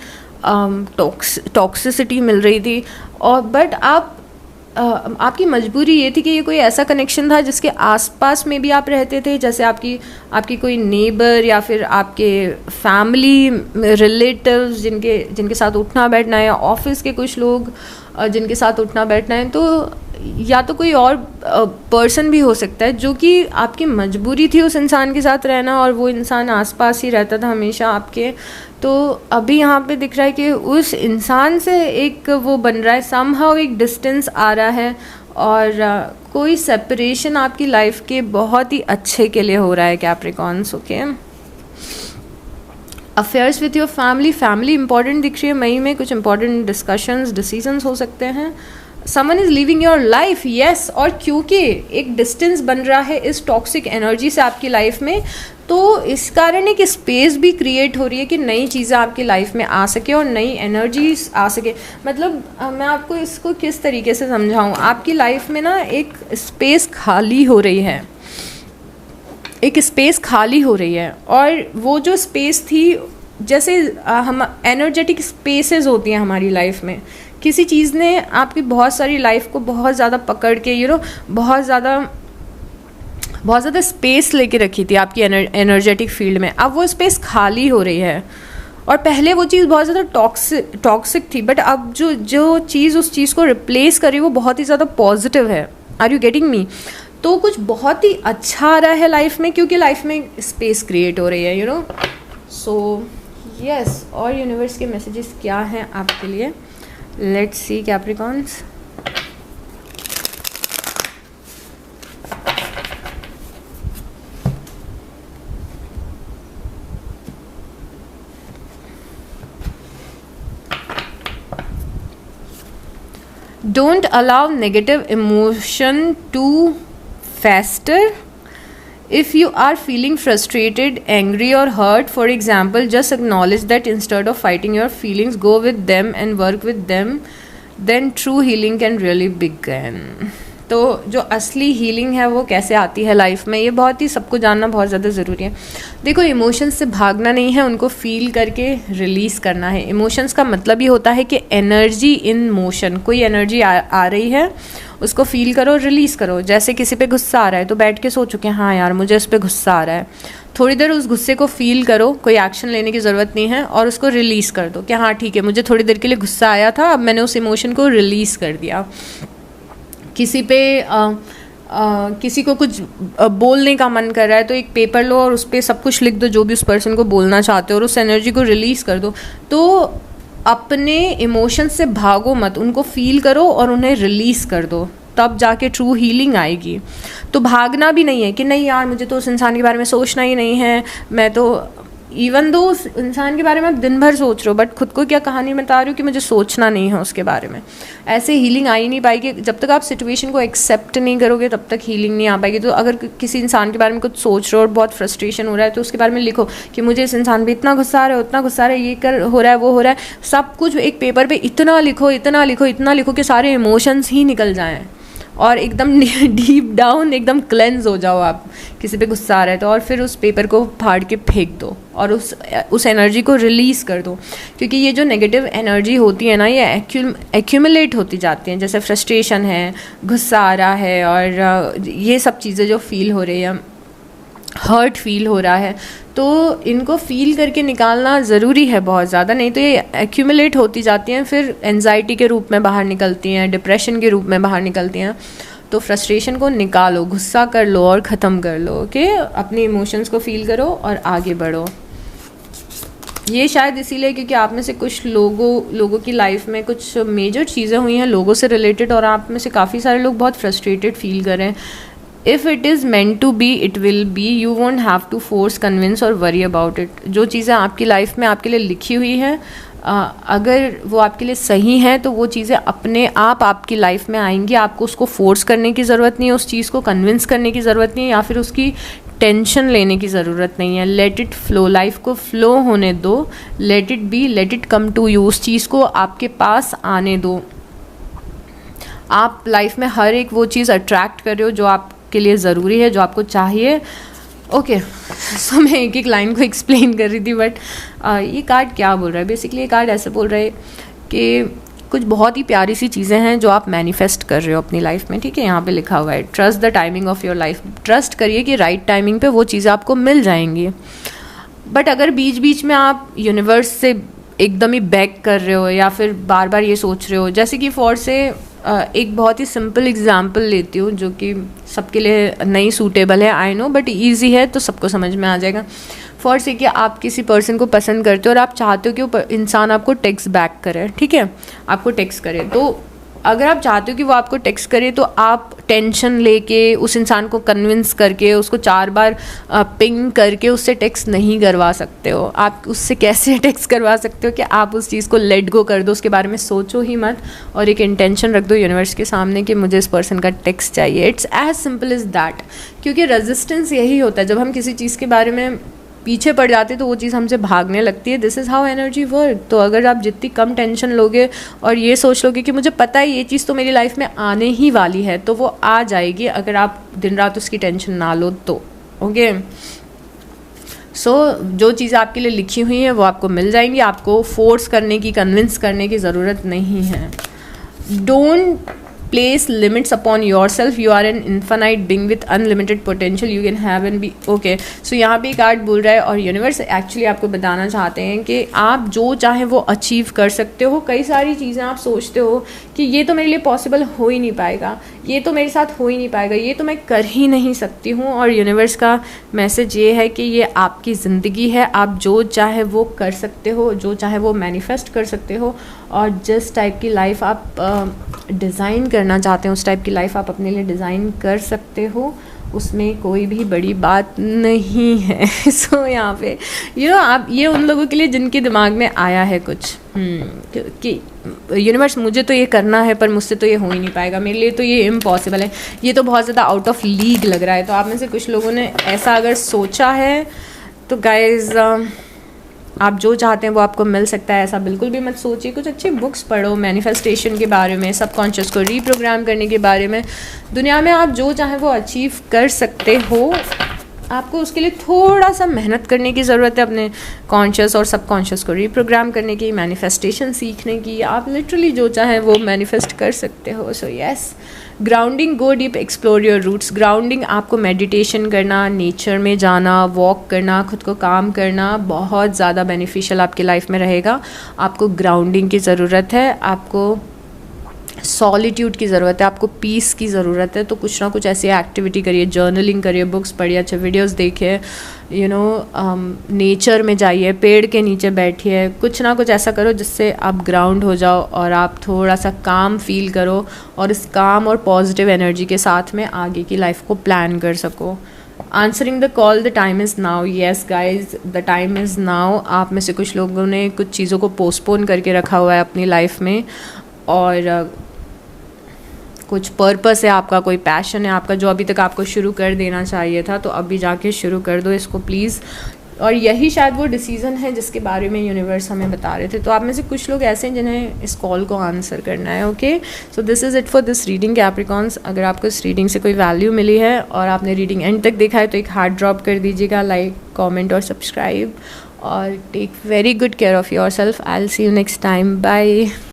टॉक्सिसिटी मिल रही थी। और बट आपकी मजबूरी ये थी कि ये कोई ऐसा कनेक्शन था जिसके आसपास में भी आप रहते थे, जैसे आपकी कोई नेबर या फिर आपके फैमिली रिलेटिव्स जिनके साथ उठना बैठना है, या ऑफिस के कुछ लोग जिनके साथ उठना बैठना है। तो या तो कोई और पर्सन भी हो सकता है जो कि आपकी मजबूरी थी उस इंसान के साथ रहना, और वो इंसान आसपास ही रहता था हमेशा आपके। तो अभी यहाँ पे दिख रहा है कि उस इंसान से एक वो बन रहा है, समहाउ एक डिस्टेंस आ रहा है, और कोई सेपरेशन आपकी लाइफ के बहुत ही अच्छे के लिए हो रहा है Capricorns. Okay, affairs with your family important दिख रही है मई में। कुछ इंपॉर्टेंट डिस्कशंस, डिसीजंस हो सकते हैं। Someone is living your life, yes. और क्योंकि एक डिस्टेंस बन रहा है इस टॉक्सिक एनर्जी से आपकी लाइफ में, तो इस कारण एक स्पेस भी क्रिएट हो रही है कि नई चीज़ें आपकी लाइफ में आ सके और नई एनर्जीज आ सके। मतलब मैं आपको इसको किस तरीके से समझाऊँ, आपकी लाइफ में ना एक स्पेस खाली हो रही है, एक स्पेस खाली हो रही है। और वो जो स्पेस थी, जैसे हम एनर्जेटिक स्पेसेस होती हैं हमारी लाइफ में, किसी चीज़ ने आपकी बहुत सारी लाइफ को बहुत ज़्यादा पकड़ के बहुत ज़्यादा स्पेस लेके रखी थी आपकी एनर्जेटिक फील्ड में। अब वो स्पेस खाली हो रही है, और पहले वो चीज़ बहुत ज़्यादा टॉक्सिक थी, बट अब जो चीज़ उस चीज़ को रिप्लेस करी वो बहुत ही ज़्यादा पॉजिटिव है। Are you getting me? तो कुछ बहुत ही अच्छा आ रहा है लाइफ में, क्योंकि लाइफ में स्पेस क्रिएट हो रही है, सो यस। और यूनिवर्स के मैसेजेस क्या हैं आपके लिए? Let's see Capricorns. Don't allow negative emotion to fester. If you are feeling frustrated, angry or hurt, for example, just acknowledge that instead of fighting your feelings, go with them and work with them. Then true healing can really begin. तो जो असली healing है वो कैसे आती है life में, ये बहुत ही सबको जानना बहुत ज़्यादा ज़रूरी है। देखो, इमोशंस से भागना नहीं है, उनको फील करके रिलीज़ करना है। इमोशंस का मतलब ये होता है कि एनर्जी इन मोशन, कोई एनर्जी आ रही है, उसको फील करो, रिलीज़ करो। जैसे किसी पे गुस्सा आ रहा है तो बैठ के सोचो कि हाँ यार, मुझे इस पर गुस्सा आ रहा है, थोड़ी देर उस गुस्से को फील करो, कोई एक्शन लेने की ज़रूरत नहीं है, और उसको रिलीज़ कर दो कि हाँ ठीक है, मुझे थोड़ी देर के लिए गुस्सा आया था, अब मैंने उस इमोशन को रिलीज़ कर दिया। किसी पे किसी को कुछ बोलने का मन कर रहा है तो एक पेपर लो और उस पर सब कुछ लिख दो जो भी उस पर्सन को बोलना चाहते हो, और उस एनर्जी को रिलीज़ कर दो। तो अपने इमोशन से भागो मत, उनको फील करो और उन्हें रिलीज़ कर दो, तब जाके ट्रू हीलिंग आएगी। तो भागना भी नहीं है कि नहीं यार मुझे तो उस इंसान के बारे में सोचना ही नहीं है, मैं तो इवन दो उस इंसान के बारे में आप दिन भर सोच रहे हो, बट खुद को क्या कहानी बता रहे हो कि मुझे सोचना नहीं है उसके बारे में। ऐसे हीलिंग आ ही नहीं पाएगी। जब तक आप सिचुएशन को एक्सेप्ट नहीं करोगे तब तक हीलिंग नहीं आ पाएगी। तो अगर किसी इंसान के बारे में कुछ सोच रहे हो और बहुत फ्रस्ट्रेशन हो रहा है, तो उसके बारे में लिखो कि मुझे इस इंसान पे इतना गुस्सा आ रहा है, उतना गुस्सा आ रहा है, ये कर हो रहा है, वो हो रहा है, सब कुछ एक पेपर पे इतना लिखो, इतना लिखो, इतना लिखो कि सारे इमोशंस ही निकल जाएं और एकदम डीप डाउन एकदम क्लेंज हो जाओ। आप किसी पे गुस्सा आ रहा है तो, और फिर उस पेपर को फाड़ के फेंक दो और उस एनर्जी को रिलीज़ कर दो। क्योंकि ये जो नेगेटिव एनर्जी होती है ना, ये एक्यूमुलेट होती जाती हैं। जैसे फ्रस्ट्रेशन है, गुस्सा आ रहा है, और ये सब चीज़ें जो फील हो रही है, हर्ट फील हो रहा है, तो इनको फील करके निकालना ज़रूरी है बहुत ज़्यादा, नहीं तो ये एक्यूमुलेट होती जाती हैं, फिर एंजाइटी के रूप में बाहर निकलती हैं, डिप्रेशन के रूप में बाहर निकलती हैं। तो फ्रस्ट्रेशन को निकालो, गुस्सा कर लो और ख़त्म कर लो। ओके, अपने इमोशंस को फील करो और आगे बढ़ो। ये शायद इसीलिए क्योंकि आप में से कुछ लोगों की लाइफ में कुछ मेजर चीज़ें हुई हैं लोगों से रिलेटेड, और आप में से काफ़ी सारे लोग बहुत फ्रस्ट्रेटेड फील कर रहे हैं। If it is meant to be, it will be. You won't have to force, convince और worry about it. जो चीज़ें आपकी लाइफ में आपके लिए लिखी हुई हैं, अगर वो आपके लिए सही हैं तो वो चीज़ें अपने आप आपकी लाइफ में आएंगी। आपको उसको फोर्स करने की ज़रूरत नहीं है, उस चीज़ को कन्विंस करने की ज़रूरत नहीं है, या फिर उसकी टेंशन लेने की ज़रूरत नहीं है। लेट इट फ्लो, लाइफ को फ्लो होने दो। Let it be, let it come to you, उस चीज़ को आपके पास आने दो। आप लाइफ में हर एक वो चीज़ अट्रैक्ट कर रहे हो जो आपके लिए ज़रूरी है, जो आपको चाहिए। ओके, सो मैं एक एक लाइन को एक्सप्लेन कर रही थी, बट ये कार्ड क्या बोल रहा है? बेसिकली ये कार्ड ऐसे बोल रहा है कि कुछ बहुत ही प्यारी सी चीज़ें हैं जो आप मैनिफेस्ट कर रहे हो अपनी लाइफ में। ठीक है, यहाँ पे लिखा हुआ है trust the timing of your life. Trust करिए कि राइट टाइमिंग पे वो चीज़ें आपको मिल जाएंगी। बट अगर बीच बीच में आप यूनिवर्स से एकदम ही बैक कर रहे हो या फिर बार बार ये सोच रहे हो, जैसे कि फॉर से एक बहुत ही सिंपल एग्जांपल लेती हूँ जो कि सबके लिए नहीं सूटेबल है, आई नो, बट ईजी है तो सबको समझ में आ जाएगा। फॉर से कि आप किसी पर्सन को पसंद करते हो और आप चाहते हो कि वो इंसान आपको टेक्स्ट बैक करे। ठीक है, आपको टेक्स्ट करे, तो अगर आप चाहते हो कि वो आपको टेक्स्ट करे तो आप टेंशन लेके उस इंसान को कन्विंस करके उसको 4 बार पिंग करके उससे टेक्स्ट नहीं करवा सकते हो। आप उससे कैसे टेक्स्ट करवा सकते हो कि आप उस चीज़ को लेट गो कर दो, उसके बारे में सोचो ही मत और एक इंटेंशन रख दो यूनिवर्स के सामने कि मुझे इस पर्सन का टेक्स्ट चाहिए। It's as simple is that. क्योंकि रेजिस्टेंस यही होता है, जब हम किसी चीज़ के बारे में पीछे पड़ जाते तो वो चीज़ हमसे भागने लगती है। This is how energy work. तो अगर आप जितनी कम टेंशन लोगे और ये सोच लोगे कि मुझे पता है ये चीज़ तो मेरी लाइफ में आने ही वाली है, तो वो आ जाएगी अगर आप दिन रात उसकी टेंशन ना लो तो। ओके, सो जो चीज़ें आपके लिए लिखी हुई हैं वो आपको मिल जाएंगी। आपको फोर्स करने की, कन्विंस करने की ज़रूरत नहीं है। Don't place limits upon yourself. You are an infinite being with unlimited potential. You can have and be okay. So यहाँ पे कार्ड बोल रहा है और यूनिवर्स एक्चुअली आपको बताना चाहते हैं कि आप जो चाहे वो अचीव कर सकते हो। कई सारी चीज़ें आप सोचते हो कि ये तो मेरे लिए पॉसिबल हो ही नहीं पाएगा, ये तो मेरे साथ हो ही नहीं पाएगा, ये तो मैं कर ही नहीं सकती हूँ। और यूनिवर्स का मैसेज ये है कि ये आपकी ज़िंदगी है, आप जो चाहे वो कर सकते हो, जो चाहे वो मैनिफेस्ट कर सकते हो। और जिस टाइप की लाइफ आप डिज़ाइन करना चाहते हैं उस टाइप की लाइफ आप अपने लिए डिज़ाइन कर सकते हो, उसमें कोई भी बड़ी बात नहीं है। सो यहाँ पे आप ये उन लोगों के लिए जिनके दिमाग में आया है कुछ कि यूनिवर्स मुझे तो ये करना है पर मुझसे तो ये हो ही नहीं पाएगा, मेरे लिए तो ये इम्पॉसिबल है, ये तो बहुत ज़्यादा आउट ऑफ लीग लग रहा है। तो आप में से कुछ लोगों ने ऐसा अगर सोचा है तो गाइज आप जो चाहते हैं वो आपको मिल सकता है। ऐसा बिल्कुल भी मत सोचिए। कुछ अच्छी बुक्स पढ़ो मैनिफेस्टेशन के बारे में, सबकॉन्शियस को रीप्रोग्राम करने के बारे में। दुनिया में आप जो चाहें वो अचीव कर सकते हो। आपको उसके लिए थोड़ा सा मेहनत करने की ज़रूरत है, अपने कॉन्शियस और सबकॉन्शियस को रीप्रोग्राम करने की, मैनिफेस्टेशन सीखने की। आप लिटरली जो चाहें वो मैनिफेस्ट कर सकते हो। So yes, grounding, go deep, explore your roots. Grounding आपको मेडिटेशन करना, नेचर में जाना, वॉक करना, खुद को काम करना बहुत ज़्यादा बेनिफिशियल आपकी लाइफ में रहेगा। आपको ग्राउंडिंग की ज़रूरत है, आपको सॉलिट्यूड की ज़रूरत है, आपको पीस की ज़रूरत है। तो कुछ ना कुछ ऐसी एक्टिविटी करिए, जर्नलिंग करिए, बुक्स पढ़िए, अच्छे वीडियोस देखिए, नेचर में जाइए, पेड़ के नीचे बैठिए, कुछ ना कुछ ऐसा करो जिससे आप ग्राउंड हो जाओ और आप थोड़ा सा काम फील करो और इस काम और पॉजिटिव एनर्जी के साथ में आगे की लाइफ को प्लान कर सको। Answering the call, the time is now. Yes guys, the time is now. आप में से कुछ लोगों ने कुछ चीज़ों को पोस्टपोन करके रखा हुआ है अपनी लाइफ में, और कुछ पर्पस है आपका, कोई पैशन है आपका जो अभी तक आपको शुरू कर देना चाहिए था, तो अभी जाके शुरू कर दो इसको प्लीज़। और यही शायद वो डिसीज़न है जिसके बारे में यूनिवर्स हमें बता रहे थे। तो आप में से कुछ लोग ऐसे हैं जिन्हें इस कॉल को आंसर करना है। Okay, so this is it for this reading Capricorns. अगर आपको इस रीडिंग से कोई वैल्यू मिली है और आपने रीडिंग एंड तक देखा है तो एक हार्ट ड्रॉप कर दीजिएगा, लाइक, कॉमेंट और सब्सक्राइब। और take very good care of your self. I will see you next time. Bye.